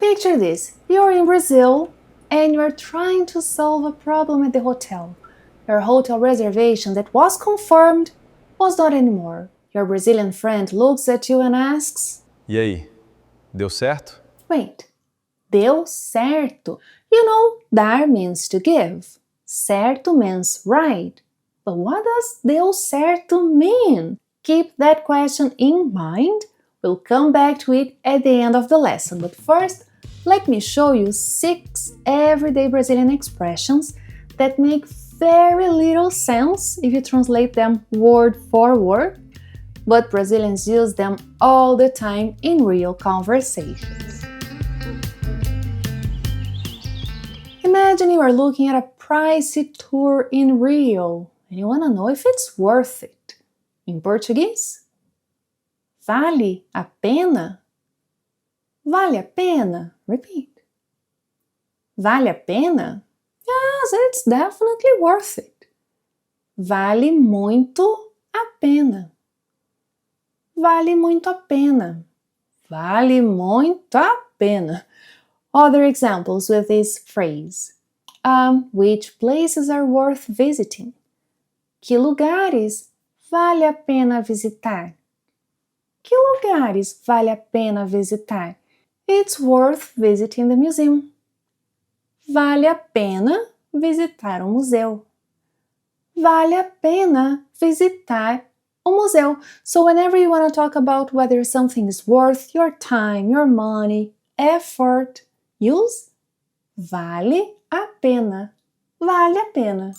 Picture this, you're in Brazil and you're trying to solve a problem at the hotel. Your hotel reservation that was confirmed was not anymore. Your Brazilian friend looks at you and asks, E aí, deu certo? wait, deu certo? You know, dar means to give. Certo means right. But what does deu certo mean? Keep that question in mind. We'll come back to it at the end of the lesson. But first, let me show you 6 everyday Brazilian expressions that make very little sense if you translate them word for word, but Brazilians use them all the time in real conversations. Imagine you are looking at a pricey tour in Rio and you want to know if it's worth it. In Portuguese, vale a pena? Vale a pena? Repeat. Vale a pena? Yes, it's definitely worth it. Vale muito a pena. Vale muito a pena. Vale muito a pena. Other examples with this phrase. Which places are worth visiting? Que lugares vale a pena visitar? Que lugares vale a pena visitar? It's worth visiting the museum. Vale a pena visitar um museu. Vale a pena visitar um museu. So whenever you want to talk about whether something is worth your time, your money, effort, use vale a pena. Vale a pena.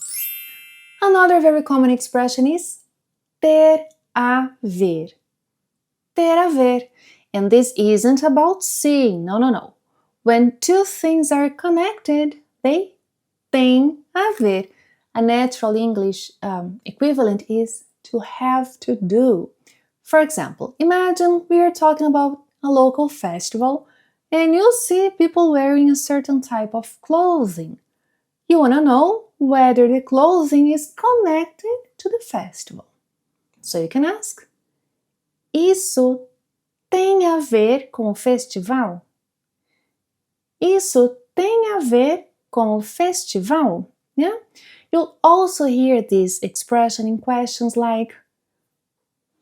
Another very common expression is ter a ver. Ter a ver. And this isn't about seeing. No. When two things are connected, they têm a ver. A natural English equivalent is to have to do. For example, imagine we are talking about a local festival and you see people wearing a certain type of clothing. You want to know whether the clothing is connected to the festival. So you can ask, isso tem a ver com o festival? Isso tem a ver com o festival? Yeah? You'll also hear this expression in questions like,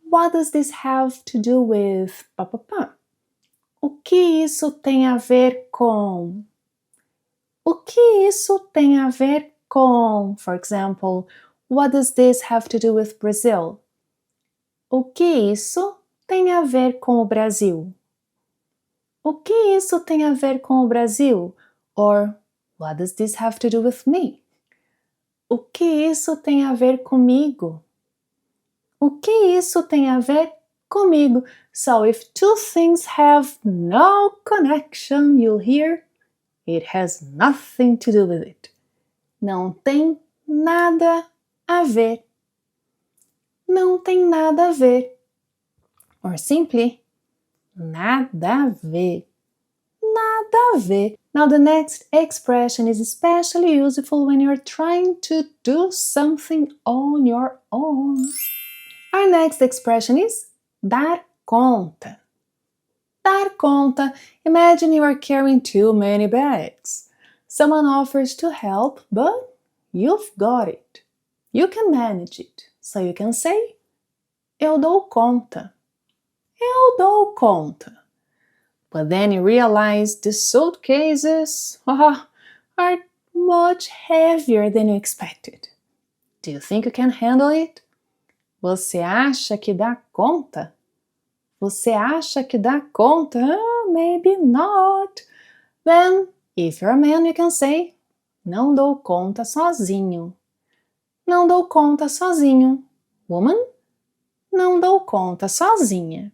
what does this have to do with papapá? O que isso tem a ver com? O que isso tem a ver com? For example, what does this have to do with Brazil? O que isso tem a ver com o Brasil? O que isso tem a ver com o Brasil? Or, what does this have to do with me? O que isso tem a ver comigo? O que isso tem a ver comigo? So if two things have no connection, you'll hear, it has nothing to do with it. Não tem nada a ver. Não tem nada a ver. Or simply, nada a ver. Nada a ver. Now the next expression is especially useful when you're trying to do something on your own. Our next expression is dar conta. Dar conta. Imagine you are carrying too many bags. Someone offers to help, but you've got it. You can manage it. So you can say, eu dou conta. Eu dou conta. But then you realize the suitcases are much heavier than you expected. Do you think you can handle it? Você acha que dá conta? Você acha que dá conta? Maybe not. Then, if you're a man, you can say, não dou conta sozinho. Não dou conta sozinho. Woman, não dou conta sozinha.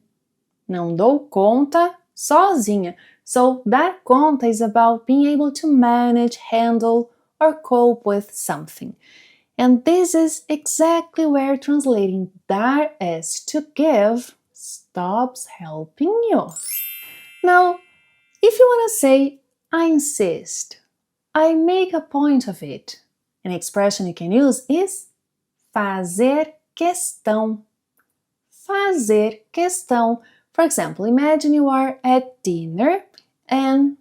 Não dou conta sozinha. So, dar conta is about being able to manage, handle, or cope with something. And this is exactly where translating dar as to give stops helping you. Now, if you want to say, I insist, I make a point of it, an expression you can use is fazer questão. Fazer questão. For example, imagine you are at dinner and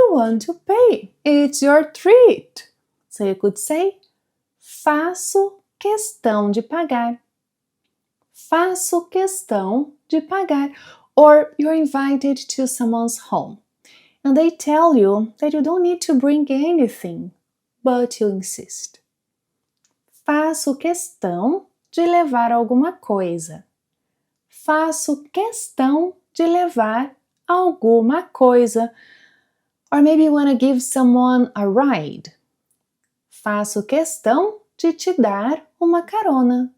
You want to pay. It's your treat. So you could say, faço questão de pagar. Faço questão de pagar. Or you're invited to someone's home and they tell you that you don't need to bring anything, but you insist. Faço questão de levar alguma coisa. Faço questão de levar alguma coisa. Or maybe you want to give someone a ride. Faço questão de te dar uma carona.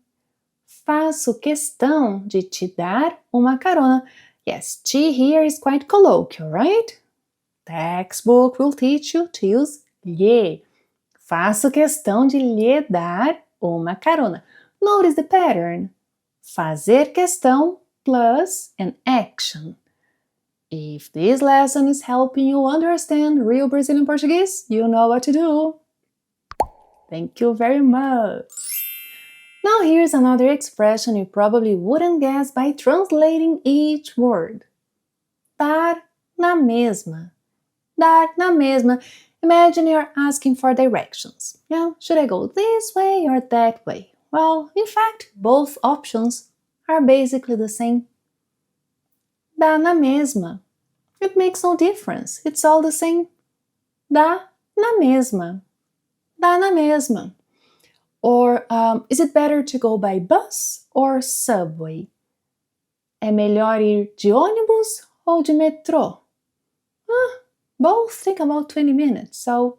Faço questão de te dar uma carona. Yes, te here is quite colloquial, right? Textbook will teach you to use lhe. Faço questão de lhe dar uma carona. Notice the pattern. Fazer questão plus an action. If this lesson is helping you understand real Brazilian Portuguese, you know what to do. Thank you very much. Now here's another expression you probably wouldn't guess by translating each word. Dar na mesma. Dar na mesma. Imagine you're asking for directions. Should I go this way or that way? Well, in fact, both options are basically the same. Dá na mesma. It makes no difference. It's all the same. Dá na mesma. Dá na mesma. Or, is it better to go by bus or subway? É melhor ir de ônibus ou de metrô? Both take about 20 minutes, so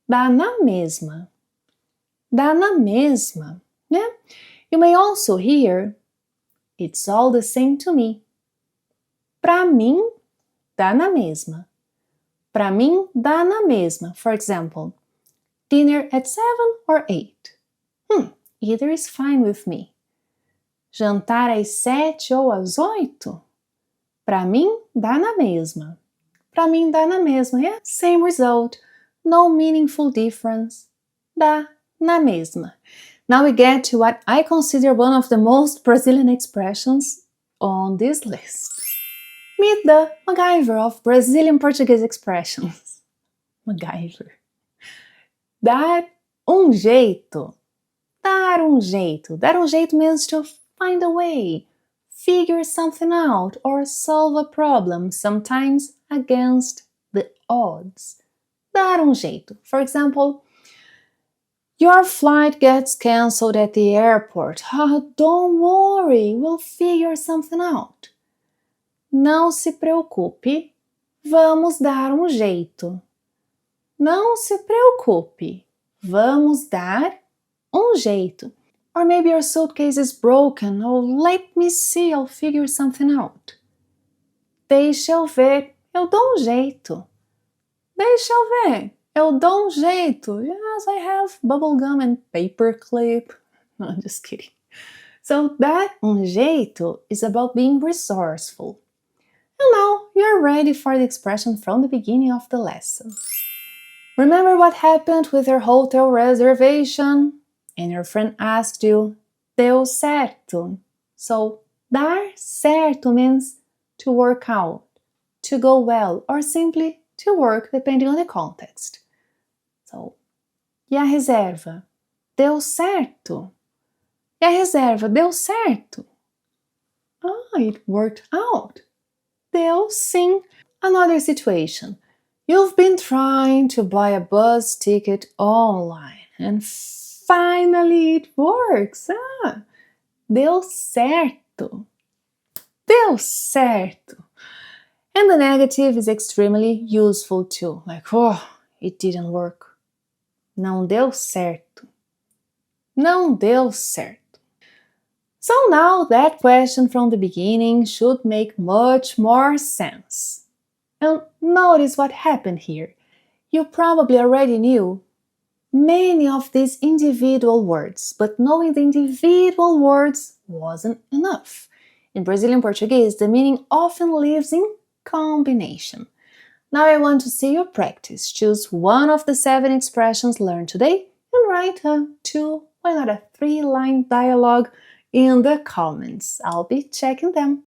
dá na mesma. Dá na mesma. Yeah? You may also hear, it's all the same to me. Pra mim, dá na mesma. Pra mim, dá na mesma. For example, dinner at 7 or 8. Either is fine with me. Jantar às 7 ou às 8? Pra mim, dá na mesma. Pra mim, dá na mesma. Yeah? Same result. No meaningful difference. Dá na mesma. Now we get to what I consider one of the most Brazilian expressions on this list. Meet the MacGyver of Brazilian Portuguese expressions. MacGyver. Dar um jeito. Dar um jeito. Dar um jeito means to find a way, figure something out, or solve a problem, sometimes against the odds. Dar um jeito. For example, your flight gets cancelled at the airport. Don't worry, we'll figure something out. Não se preocupe, vamos dar um jeito. Não se preocupe, vamos dar um jeito. Or maybe your suitcase is broken. Let me see, I'll figure something out. Deixa eu ver, eu dou um jeito. Deixa eu ver, eu dou um jeito. Yes, I have bubble gum and paper clip. No, I'm just kidding. So dar um jeito is about being resourceful. And now you're ready for the expression from the beginning of the lesson. Remember what happened with your hotel reservation? And your friend asked you, deu certo? So, dar certo means to work out, to go well, or simply to work depending on the context. So, e a reserva? Deu certo? E a reserva? Deu certo? It worked out. Deu sim. Another situation. You've been trying to buy a bus ticket online and finally it works. Deu certo. Deu certo. And the negative is extremely useful too. Like, it didn't work. Não deu certo. Não deu certo. So now that question from the beginning should make much more sense. And notice what happened here. You probably already knew many of these individual words, but knowing the individual words wasn't enough. In Brazilian Portuguese, the meaning often lives in combination. Now I want to see you practice. Choose one of the 7 expressions learned today and write a 2, why not a 3-line dialogue in the comments. I'll be checking them.